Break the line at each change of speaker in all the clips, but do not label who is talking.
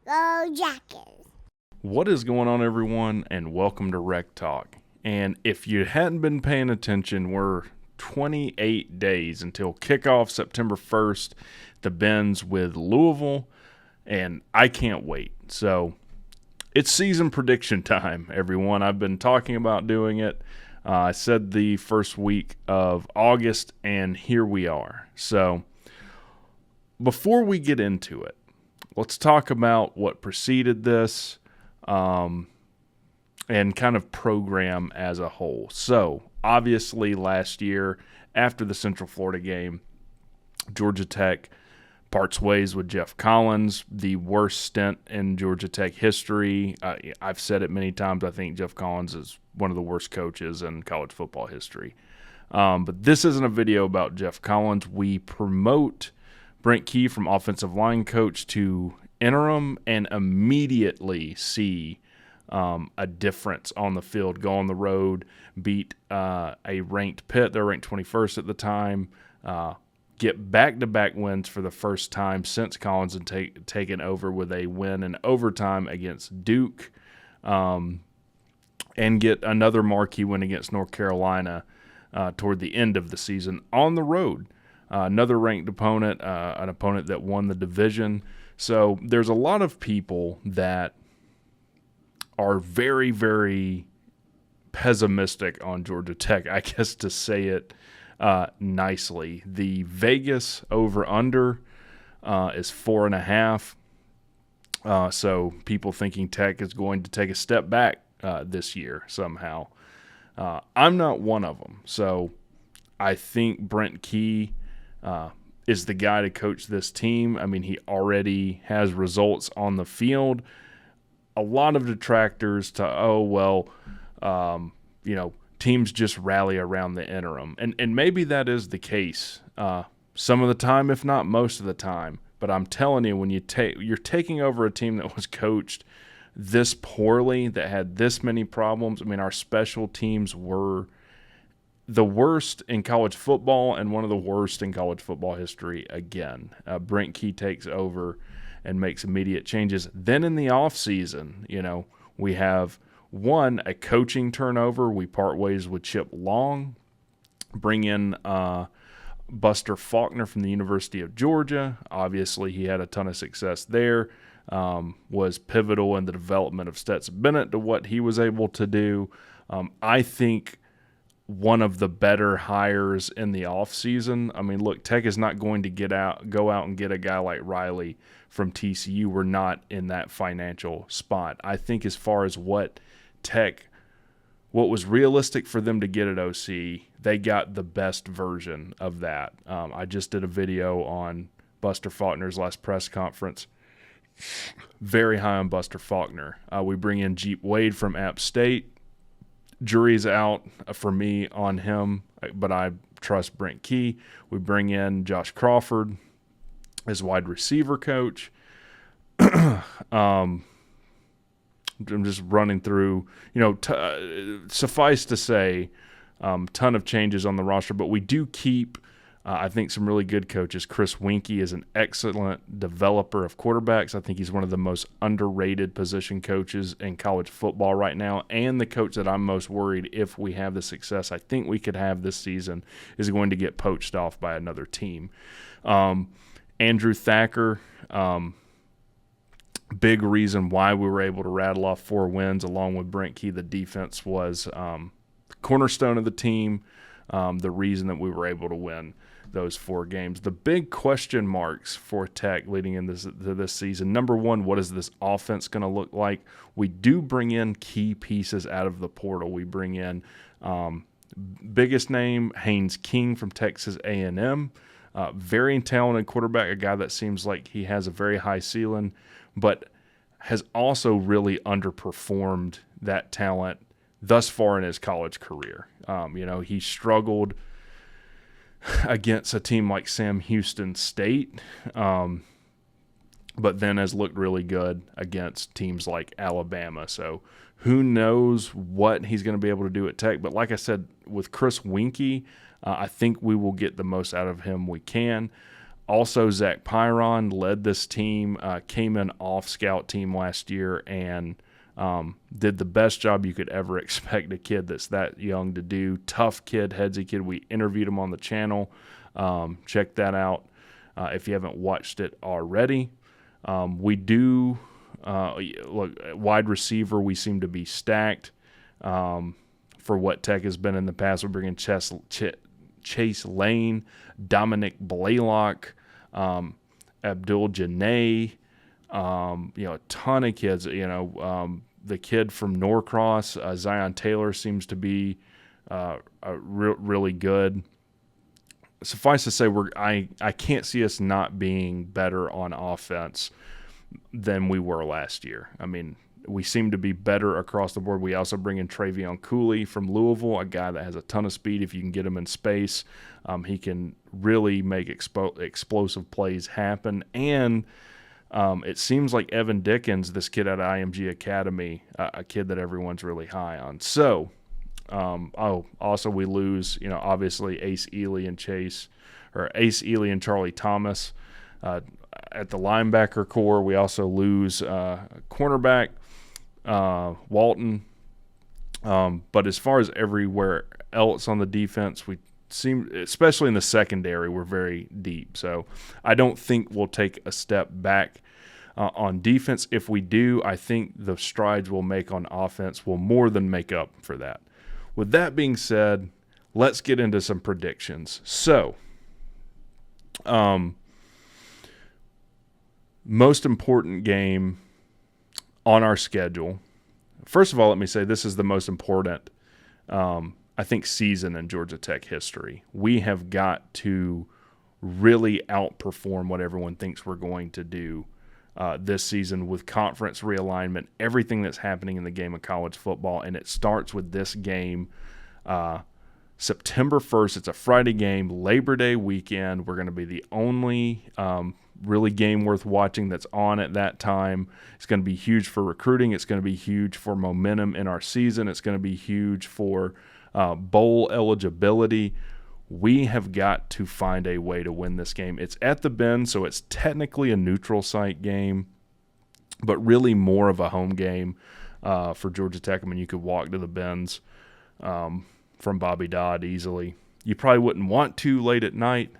Go Jackets.
What is going on, everyone, and welcome to WreckTalk. And if you hadn't been paying attention, we're 28 days until kickoff September 1st, the Benz with Louisville, and I can't wait. So it's season prediction time, everyone. I've been talking about doing it. I said the first week of August, and here we are. So before we get into it, let's talk about what preceded this and kind of program as a whole. So obviously last year, after the Central Florida game, Georgia Tech parts ways with Jeff Collins, the worst stint in Georgia Tech history. I've said it many times. I think Jeff Collins is one of the worst coaches in college football history. But this isn't a video about Jeff Collins. We promote Brent Key from offensive line coach to interim and immediately see a difference on the field, go on the road, beat a ranked Pitt. They're ranked 21st at the time. Get back-to-back wins for the first time since Collins had taken over with a win in overtime against Duke, and get another marquee win against North Carolina toward the end of the season on the road. Another ranked opponent, an opponent that won the division. So there's a lot of people that are very, very pessimistic on Georgia Tech, I guess to say it nicely. The Vegas over-under is 4.5. So people thinking Tech is going to take a step back this year somehow. I'm not one of them. So I think Brent Key is the guy to coach this team. I mean, he already has results on the field. A lot of detractors to, teams just rally around the interim. And maybe that is the case some of the time, if not most of the time. But I'm telling you, when you're taking over a team that was coached this poorly, that had this many problems. I mean, our special teams were the worst in college football and one of the worst in college football history again. Brent Key takes over and makes immediate changes. Then in the offseason, we have a coaching turnover. We part ways with Chip Long, bring in Buster Faulkner from the University of Georgia. Obviously, he had a ton of success there, was pivotal in the development of Stetson Bennett to what he was able to do. I think one of the better hires in the offseason. I mean, look, Tech is not going to go out and get a guy like Riley from TCU. We're not in that financial spot. I think as far as what was realistic for them to get at OC, they got the best version of that. I just did a video on Buster Faulkner's last press conference. Very high on Buster Faulkner. We bring in Jeep Wade from App State. Jury's out for me on him, but I trust Brent Key. We bring in Josh Crawford as wide receiver coach. I'm just running through, suffice to say, ton of changes on the roster, but we do keep, I think, some really good coaches. Chris Winkie is an excellent developer of quarterbacks. I think he's one of the most underrated position coaches in college football right now, and the coach that I'm most worried, if we have the success I think we could have this season, is going to get poached off by another team. Andrew Thacker, big reason why we were able to rattle off 4 wins along with Brent Key. The defense was the cornerstone of the team, the reason that we were able to win those 4 games. The big question marks for Tech leading into this season: number one, what is this offense going to look like? We do bring in key pieces out of the portal. We bring in biggest name, Haynes King from Texas A&M. Very talented quarterback, a guy that seems like he has a very high ceiling, but has also really underperformed that talent thus far in his college career. He struggled against a team like Sam Houston State, but then has looked really good against teams like Alabama. So who knows what he's going to be able to do at Tech. But like I said, with Chris Winkie, I think we will get the most out of him we can. Also, Zach Pyron led this team, came in off scout team last year, and did the best job you could ever expect a kid that's that young to do. Tough kid, headsy kid. We interviewed him on the channel. Check that out if you haven't watched it already. We do look, wide receiver, we seem to be stacked for what Tech has been in the past. We're bringing Chase Lane, Dominic Blaylock, Abdul Janae, a ton of kids. The kid from Norcross, Zion Taylor, seems to be really good. Suffice to say, I can't see us not being better on offense than we were last year. I mean, we seem to be better across the board. We also bring in Travion Cooley from Louisville, a guy that has a ton of speed. If you can get him in space, he can really make explosive plays happen. And it seems like Evan Dickens, this kid out of IMG Academy, a kid that everyone's really high on. So, also we lose, obviously Ace Ely and Charlie Thomas at the linebacker core. We also lose cornerback Walton. But as far as everywhere else on the defense, we seem, especially in the secondary, we're very deep. So I don't think we'll take a step back on defense. If we do, I think the strides we'll make on offense will more than make up for that. With that being said, let's get into some predictions. So, most important game on our schedule. First of all, let me say this is the most important, I think, season in Georgia Tech history. We have got to really outperform what everyone thinks we're going to do this season with conference realignment, everything that's happening in the game of college football, and it starts with this game September 1st. It's a Friday game, Labor Day weekend. We're going to be the only really game worth watching that's on at that time. It's going to be huge for recruiting. It's going to be huge for momentum in our season. It's going to be huge for bowl eligibility. We have got to find a way to win this game. It's at the Bend, so it's technically a neutral site game, but really more of a home game for Georgia Tech. I mean, you could walk to the Bends from Bobby Dodd easily. You probably wouldn't want to late at night,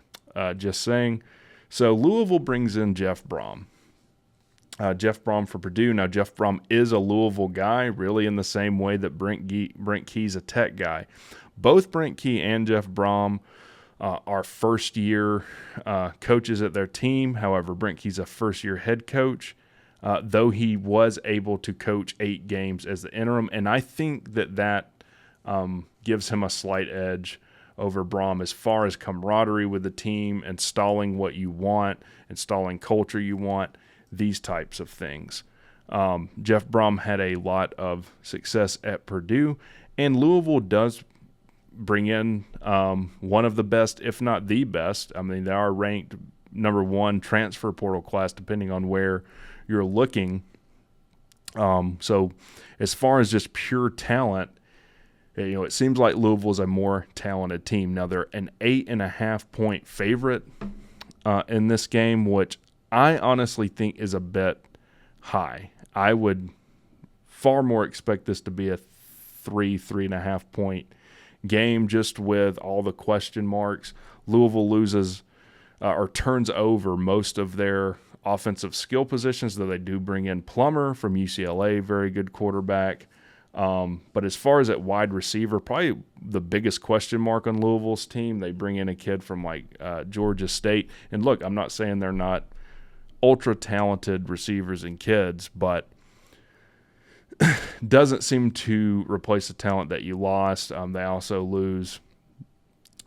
just saying. So Louisville brings in Jeff Brom. Jeff Brom for Purdue. Now, Jeff Brom is a Louisville guy, really in the same way that Brent Key's a Tech guy. Both Brent Key and Jeff Brom are first-year coaches at their team. However, Brent Key's a first-year head coach, though he was able to coach 8 games as the interim. And I think that gives him a slight edge over Brom as far as camaraderie with the team, installing what you want, installing culture you want, these types of things. Jeff Brom had a lot of success at Purdue, and Louisville does bring in one of the best, if not the best. I mean, they are ranked number 1 transfer portal class, depending on where you're looking. So as far as just pure talent, it seems like Louisville is a more talented team. Now, they're an 8.5-point favorite in this game, which I honestly think is a bit high. I would far more expect this to be a 3.5-point game, just with all the question marks. Louisville loses or turns over most of their offensive skill positions, though they do bring in Plummer from UCLA, very good quarterback. But as far as at wide receiver, probably the biggest question mark on Louisville's team, they bring in a kid from Georgia State. And look, I'm not saying they're not ultra-talented receivers and kids, but doesn't seem to replace the talent that you lost. They also lose,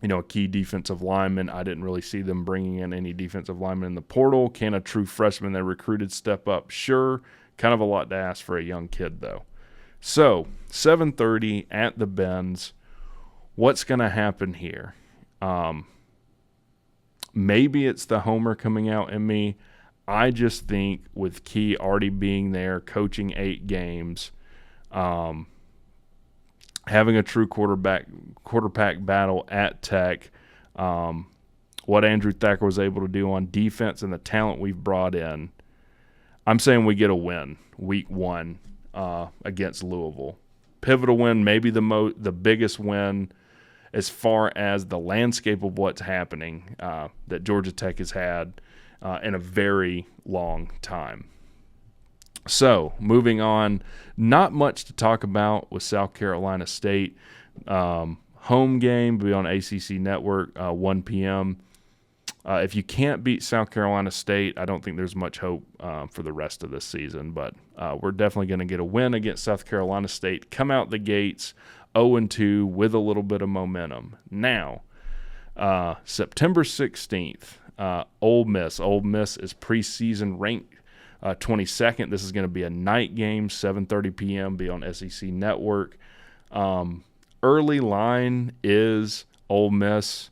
a key defensive lineman. I didn't really see them bringing in any defensive lineman in the portal. Can a true freshman they recruited step up? Sure. Kind of a lot to ask for a young kid, though. So, 7:30 at the Bends. What's going to happen here? Maybe it's the homer coming out in me. I just think with Key already being there, coaching 8 games, having a true quarterback battle at Tech, what Andrew Thacker was able to do on defense and the talent we've brought in, I'm saying we get a win week 1 against Louisville. Pivotal win, maybe the biggest win as far as the landscape of what's happening that Georgia Tech has had in a very long time. So, moving on, not much to talk about with South Carolina State. Home game will be on ACC Network, 1 p.m. If you can't beat South Carolina State, I don't think there's much hope for the rest of this season. But we're definitely going to get a win against South Carolina State, come out the gates 0-2 with a little bit of momentum. Now, September 16th, Ole Miss. Ole Miss is preseason ranked 22nd. This is going to be a night game, 7:30 p.m., be on SEC Network. Early line is Ole Miss.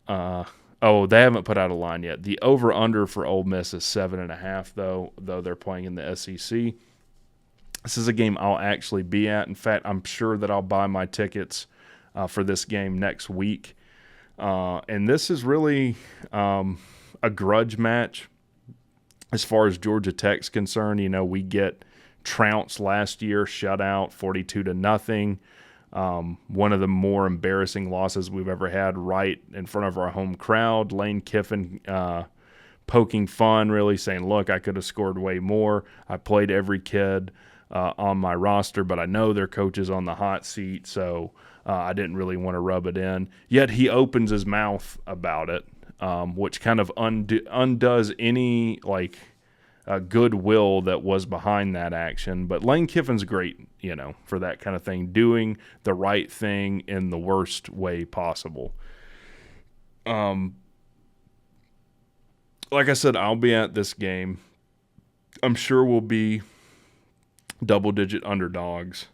They haven't put out a line yet. The over-under for Ole Miss is 7.5, though they're playing in the SEC. This is a game I'll actually be at. In fact, I'm sure that I'll buy my tickets for this game next week. And this is really a grudge match as far as Georgia Tech's concerned. You know, we get trounced last year, shut out 42-0. One of the more embarrassing losses we've ever had right in front of our home crowd. Lane Kiffin poking fun, really saying, look, I could have scored way more. I played every kid on my roster, but I know their coach is on the hot seat, so I didn't really want to rub it in. Yet he opens his mouth about it, which kind of undoes any goodwill that was behind that action. But Lane Kiffin's great, for that kind of thing, doing the right thing in the worst way possible. Like I said, I'll be at this game. I'm sure we'll be double-digit underdogs.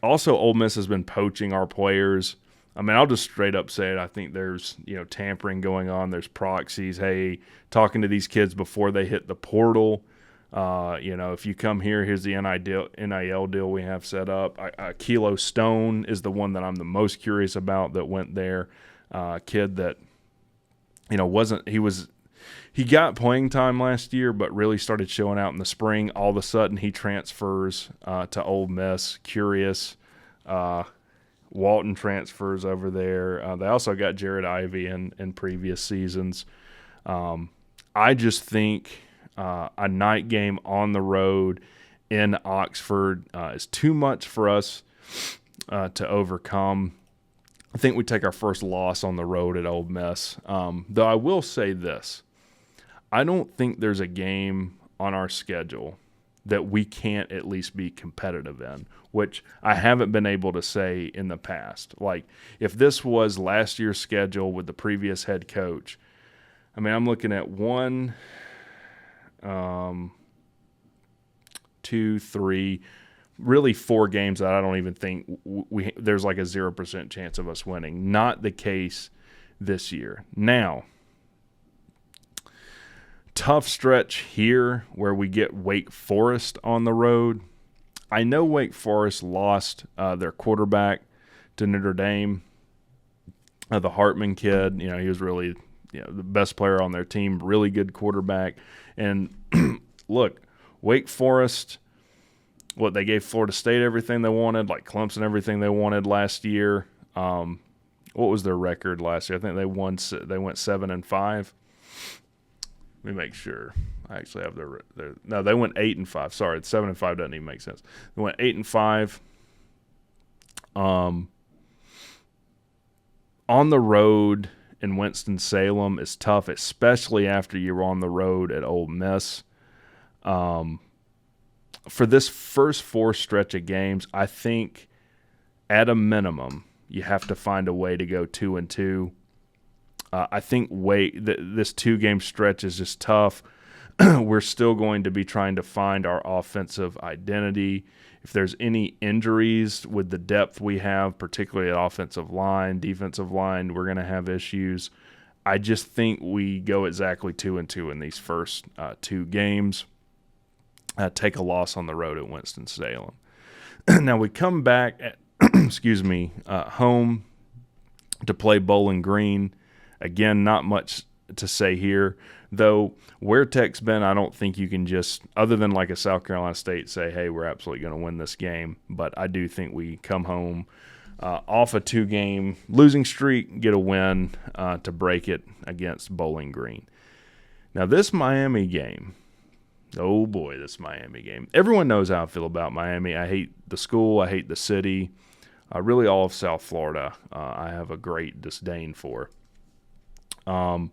Also, Ole Miss has been poaching our players. I mean, I'll just straight up say it. I think there's, tampering going on. There's proxies. Hey, talking to these kids before they hit the portal. If you come here, here's the NIL deal we have set up. Kilo Stone is the one that I'm the most curious about that went there. Kid that, he got playing time last year, but really started showing out in the spring. All of a sudden, he transfers to Ole Miss. Curious. Walton transfers over there. They also got Jared Ivey in previous seasons. I just think a night game on the road in Oxford is too much for us to overcome. I think we take our first loss on the road at Ole Miss. Though I will say this. I don't think there's a game on our schedule that we can't at least be competitive in, which I haven't been able to say in the past. Like, if this was last year's schedule with the previous head coach, I mean, I'm looking at 1, 2, 3, really 4 games that I don't even think there's like a 0% chance of us winning. Not the case this year. Now, tough stretch here where we get Wake Forest on the road. I know Wake Forest lost their quarterback to Notre Dame, the Hartman kid. He was really the best player on their team, really good quarterback. And look, Wake Forest, they gave Florida State everything they wanted, like Clemson everything they wanted last year. What was their record last year? I think they went 7-5. Let me make sure. I actually have their no, they went 8-5. Sorry, 7-5 doesn't even make sense. They went 8-5. On the road in Winston-Salem is tough, especially after you're on the road at Ole Miss. For this first 4 stretch of games, I think at a minimum you have to find a way to go 2-2. I think this 2-game stretch is just tough. We're still going to be trying to find our offensive identity. If there's any injuries with the depth we have, particularly at offensive line, defensive line, we're going to have issues. I just think we go exactly 2-2 in these first 2 games. Take a loss on the road at Winston-Salem. Now we come back at home to play Bowling Green. Again, not much to say here, though where Tech's been, I don't think you can just, other than like a South Carolina State, say, hey, we're absolutely going to win this game. But I do think we come home off a 2-game losing streak, get a win to break it against Bowling Green. Now this Miami game, oh boy, this Miami game. Everyone knows how I feel about Miami. I hate the school. I hate the city. Really all of South Florida I have a great disdain for. I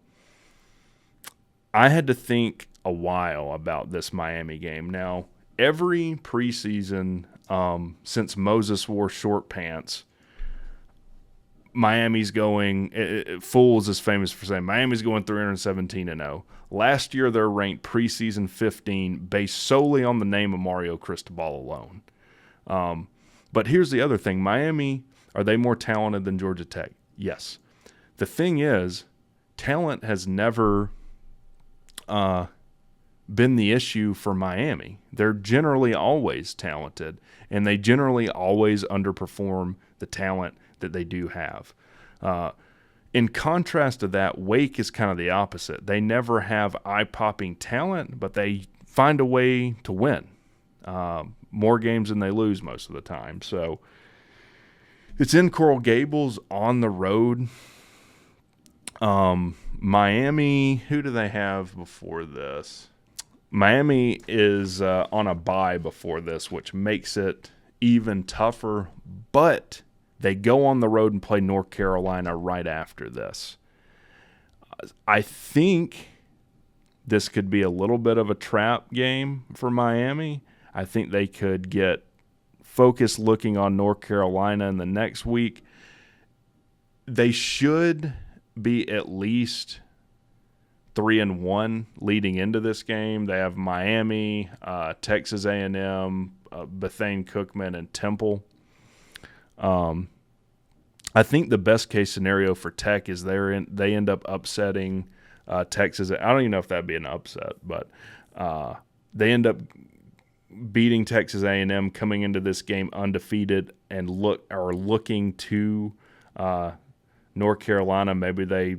had to think a while about this Miami game. Now, every preseason since Moses wore short pants, Miami's going, Fools is famous for saying, Miami's going 317-0. Last year, they're ranked preseason 15 based solely on the name of Mario Cristobal alone. But here's the other thing. Miami, are they more talented than Georgia Tech? Yes. The thing is, talent has never been the issue for Miami. They're generally always talented, and they generally always underperform the talent that they do have. In contrast to that, Wake is kind of the opposite. They never have eye-popping talent, but they find a way to win. More games than they lose most of the time. So it's in Coral Gables on the road. Miami, who do they have before this? Miami is on a bye before this, which makes it even tougher. But they go on the road and play North Carolina right after this. I think this could be a little bit of a trap game for Miami. I think they could get focused looking on North Carolina in the next week. They should be at least 3-1 leading into this game. They have Miami, Texas A&M, Bethune-Cookman, and Temple. I think the best case scenario for Tech is they end up upsetting Texas. I don't even know if that'd be an upset, but they end up beating Texas A&M, coming into this game undefeated, and looking to North Carolina. Maybe they,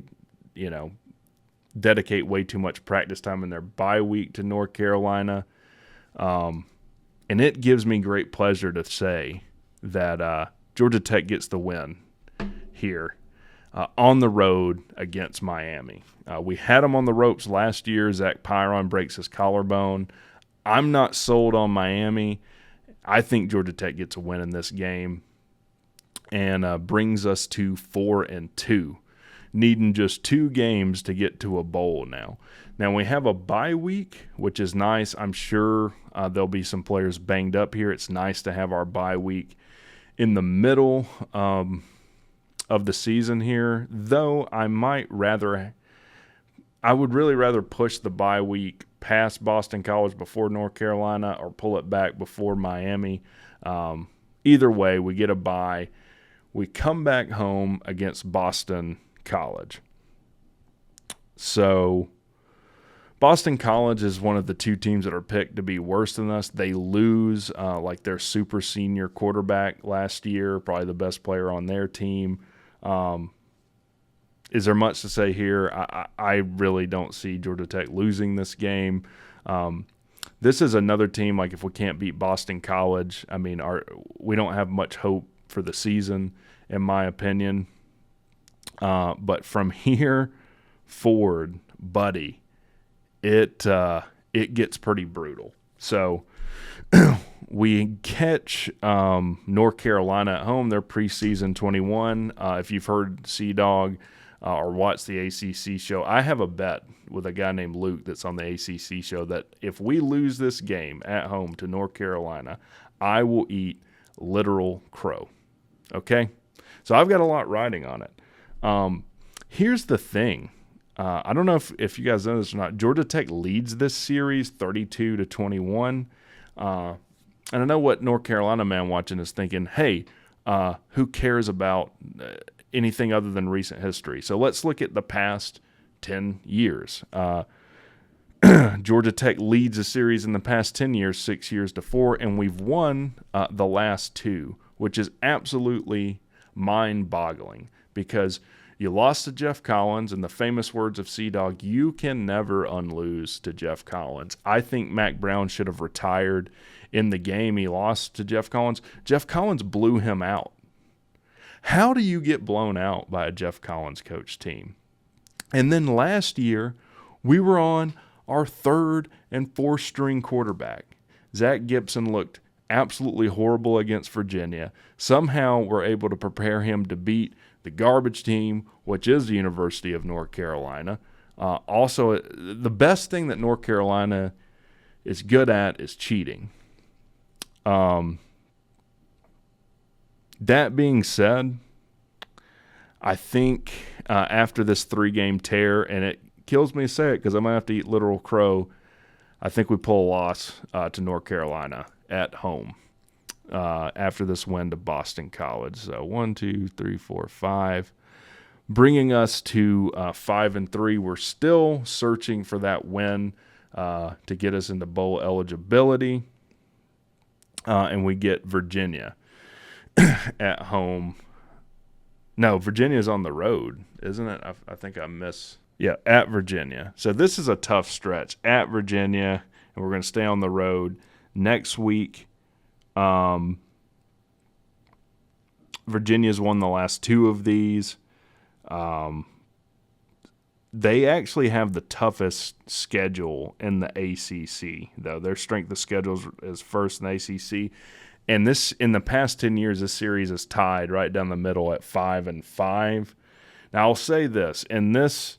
dedicate way too much practice time in their bye week to North Carolina. And it gives me great pleasure to say that Georgia Tech gets the win here on the road against Miami. We had them on the ropes last year. Zach Pyron breaks his collarbone. I'm not sold on Miami. I think Georgia Tech gets a win in this game and brings us to 4-2, needing just 2 games to get to a bowl now. Now, we have a bye week, which is nice. I'm sure there'll be some players banged up here. It's nice to have our bye week in the middle of the season here, though I would really rather push the bye week past Boston College before North Carolina or pull it back before Miami. Either way, we get a bye. We come back home against Boston College. So Boston College is one of the 2 teams that are picked to be worse than us. They lose like their super senior quarterback last year, probably the best player on their team. Is there much to say here? I really don't see Georgia Tech losing this game. This is another team, like if we can't beat Boston College, we don't have much hope for the season, in my opinion. But from here forward, buddy, it gets pretty brutal. So we catch North Carolina at home. They're preseason 21. If you've heard C-Dog or watched the ACC show, I have a bet with a guy named Luke that's on the ACC show that if we lose this game at home to North Carolina, I will eat literal crow. Okay? So I've got a lot riding on it. Here's the thing. I don't know if you guys know this or not. Georgia Tech leads this series 32-21. And I know what North Carolina man watching is thinking, hey, who cares about anything other than recent history? So let's look at the past 10 years. Georgia Tech leads a series in the past 10 years, 6-4, and we've won the last 2, which is absolutely mind-boggling because you lost to Jeff Collins, and the famous words of Sea-Dog, you can never unlose to Jeff Collins. I think Mac Brown should have retired in the game he lost to Jeff Collins. Jeff Collins blew him out. How do you get blown out by a Jeff Collins coach team? And then last year, we were on our third and fourth string quarterback. Zach Gibson looked absolutely horrible against Virginia. Somehow we're able to prepare him to beat the garbage team, which is the University of North Carolina. Also, the best thing that North Carolina is good at is cheating. That being said, I think after this 3-game tear, and it kills me to say it because I'm going to have to eat literal crow, I think we pull a loss to North Carolina at home after this win to Boston College. So 1, 2, 3, 4, 5. Bringing us to 5-3. We're still searching for that win to get us into bowl eligibility. And we get Virginia at home. No, Virginia's on the road, isn't it? I think I miss. Yeah, at Virginia. So this is a tough stretch. At Virginia, and we're going to stay on the road. Next week, Virginia's won the last 2 of these. They actually have the toughest schedule in the ACC, though. Their strength of schedule is first in the ACC. And this, in the past 10 years, this series is tied right down the middle at 5-5. Now, I'll say this. In this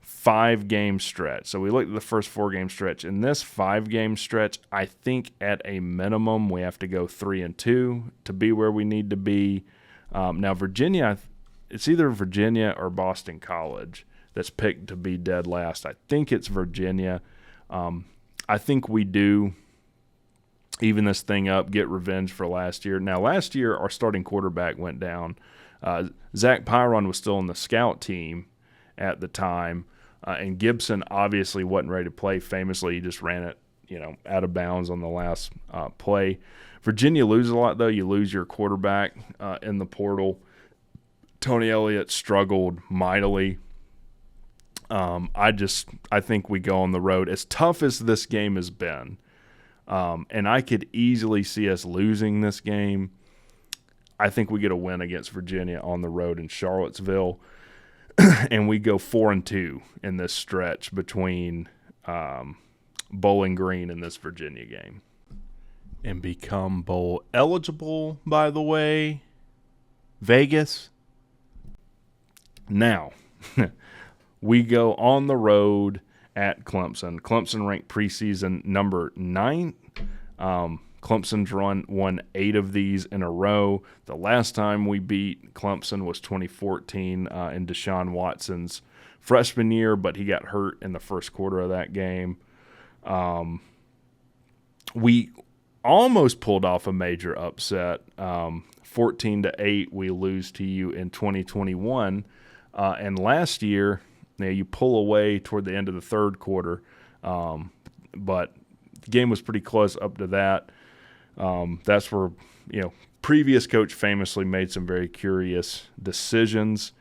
5-game stretch, so we looked at the first 4-game stretch. In this 5-game stretch, I think at a minimum we have to go 3-2 to be where we need to be. Now, Virginia, it's either Virginia or Boston College that's picked to be dead last. I think it's Virginia. I think we do even this thing up, get revenge for last year. Now, last year, our starting quarterback went down. Zach Pyron was still on the scout team at the time, and Gibson obviously wasn't ready to play. Famously, he just ran it, out of bounds on the last play. Virginia loses a lot, though. You lose your quarterback in the portal. Tony Elliott struggled mightily. I think we go on the road. As tough as this game has been, and I could easily see us losing this game, I think we get a win against Virginia on the road in Charlottesville, and we go 4-2 in this stretch between Bowling Green and this Virginia game. And become bowl eligible, by the way, Vegas. Now, we go on the road at Clemson ranked preseason number 9. Clemson's won 8 of these in a row. The last time we beat Clemson was 2014 in Deshaun Watson's freshman year, but he got hurt in the first quarter of that game. We almost pulled off a major upset. 14-8, we lose to you in 2021. And last year, you pull away toward the end of the third quarter, but the game was pretty close up to that. That's where, previous coach famously made some very curious decisions.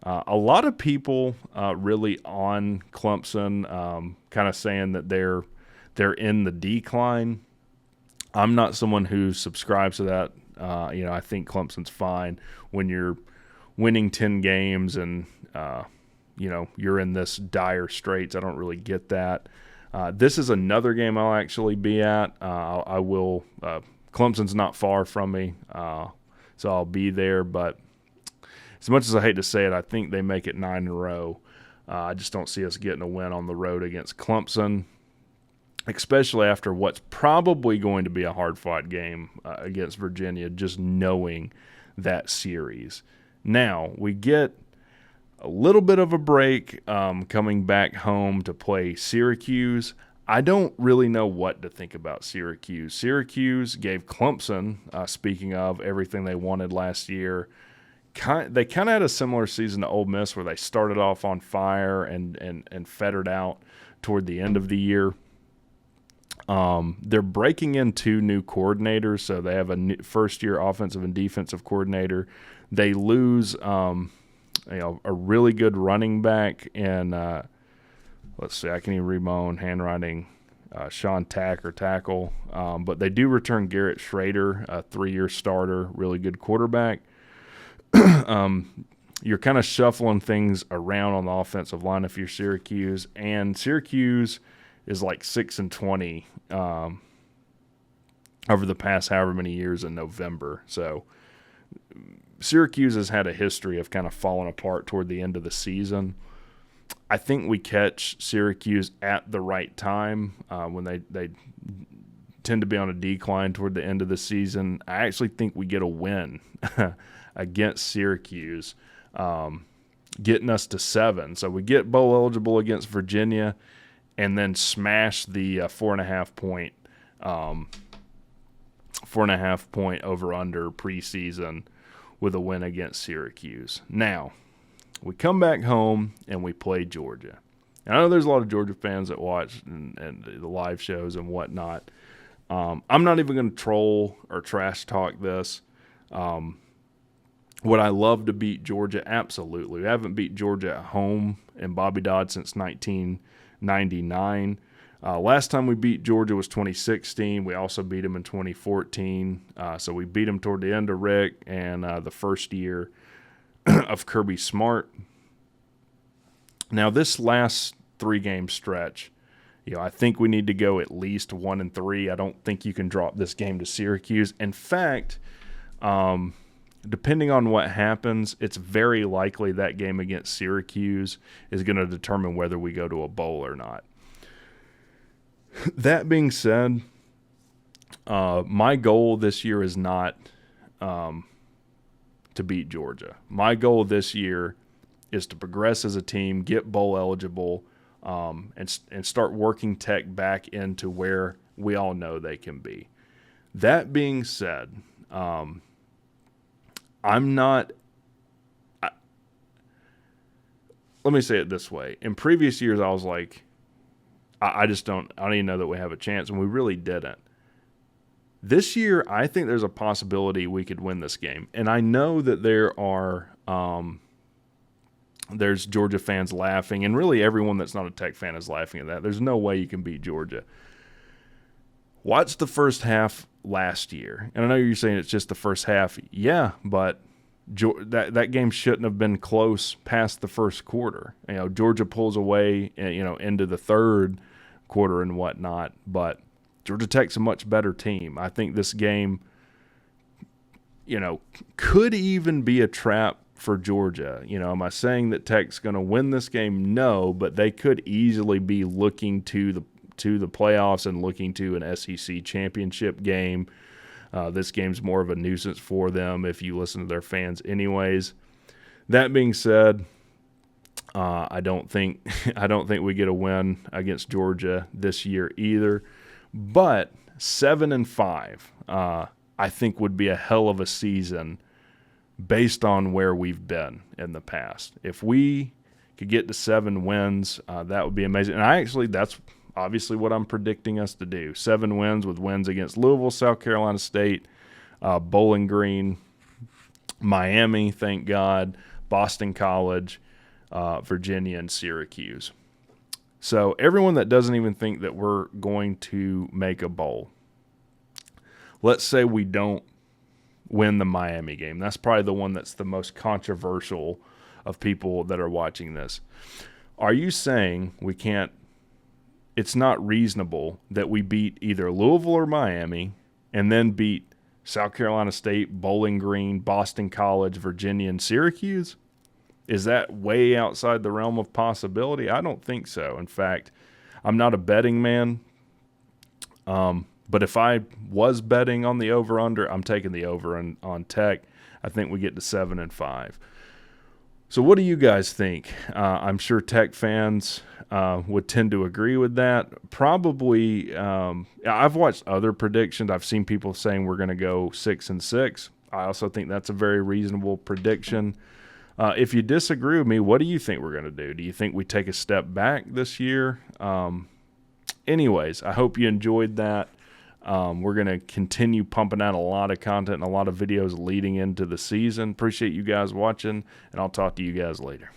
A lot of people really on Clemson, kind of saying that they're in the decline. I'm not someone who subscribes to that. I think Clemson's fine when you're winning 10 games and you're in this dire straits. I don't really get that. This is another game I'll actually be at. I will. Clemson's not far from me, so I'll be there. But as much as I hate to say it, I think they make it 9 in a row. I just don't see us getting a win on the road against Clemson, especially after what's probably going to be a hard-fought game against Virginia, just knowing that series. Now, we get a little bit of a break coming back home to play Syracuse. I don't really know what to think about Syracuse. Syracuse gave Clemson, speaking of everything they wanted last year, they kind of had a similar season to Ole Miss where they started off on fire and fettered out toward the end of the year. They're breaking in 2 new coordinators, so they have a first-year offensive and defensive coordinator. They lose a really good running back, and let's see, I can't even read my own handwriting. Sean Tackle, but they do return Garrett Schrader, a 3-year starter, really good quarterback. You're kind of shuffling things around on the offensive line if you're Syracuse, and Syracuse is like 6-20 over the past however many years in November. So Syracuse has had a history of kind of falling apart toward the end of the season. I think we catch Syracuse at the right time when they tend to be on a decline toward the end of the season. I actually think we get a win against Syracuse, getting us to 7. So we get bowl eligible against Virginia, and then smash the 4.5 point over under preseason with a win against Syracuse. Now, we come back home and we play Georgia. And I know there's a lot of Georgia fans that watch and the live shows and whatnot. I'm not even going to troll or trash talk this. Would I love to beat Georgia? Absolutely. We haven't beat Georgia at home in Bobby Dodd since 1999. Last time we beat Georgia was 2016. We also beat them in 2014. So we beat them toward the end of Rick and the first year of Kirby Smart. Now, this last 3-game stretch, I think we need to go at least 1-3. I don't think you can drop this game to Syracuse. In fact, depending on what happens, it's very likely that game against Syracuse is going to determine whether we go to a bowl or not. That being said, my goal this year is not to beat Georgia. My goal this year is to progress as a team, get bowl eligible, and start working Tech back into where we all know they can be. That being said, I'm not – let me say it this way. In previous years, I was like, I don't even know that we have a chance, and we really didn't. This year, I think there's a possibility we could win this game. And I know that there's Georgia fans laughing, and really everyone that's not a Tech fan is laughing at that. There's no way you can beat Georgia. Watch the first half last year. And I know you're saying it's just the first half. Yeah, but that game shouldn't have been close past the first quarter. Georgia pulls away, into the third quarter and whatnot, but Georgia Tech's a much better team. I think this game, could even be a trap for Georgia. Am I saying that Tech's going to win this game? No, but they could easily be looking to the playoffs and looking to an SEC championship game. This game's more of a nuisance for them if you listen to their fans anyways. That being said, I don't think we get a win against Georgia this year either. But 7-5, I think would be a hell of a season based on where we've been in the past. If we could get to 7 wins, that would be amazing. And that's obviously what I'm predicting us to do. 7 wins with wins against Louisville, South Carolina State, Bowling Green, Miami, thank God, Boston College, Virginia, and Syracuse. So everyone that doesn't even think that we're going to make a bowl, let's say we don't win the Miami game. That's probably the one that's the most controversial of people that are watching this. Are you saying it's not reasonable that we beat either Louisville or Miami and then beat South Carolina State, Bowling Green, Boston College, Virginia, and Syracuse? Is that way outside the realm of possibility? I don't think so. In fact, I'm not a betting man, but if I was betting on the over-under, I'm taking the over on Tech. I think we get to 7-5. So what do you guys think? I'm sure Tech fans would tend to agree with that. Probably, I've watched other predictions. I've seen people saying we're going to go 6-6. I also think that's a very reasonable prediction. If you disagree with me, what do you think we're going to do? Do you think we take a step back this year? Anyways, I hope you enjoyed that. We're going to continue pumping out a lot of content and a lot of videos leading into the season. Appreciate you guys watching, and I'll talk to you guys later.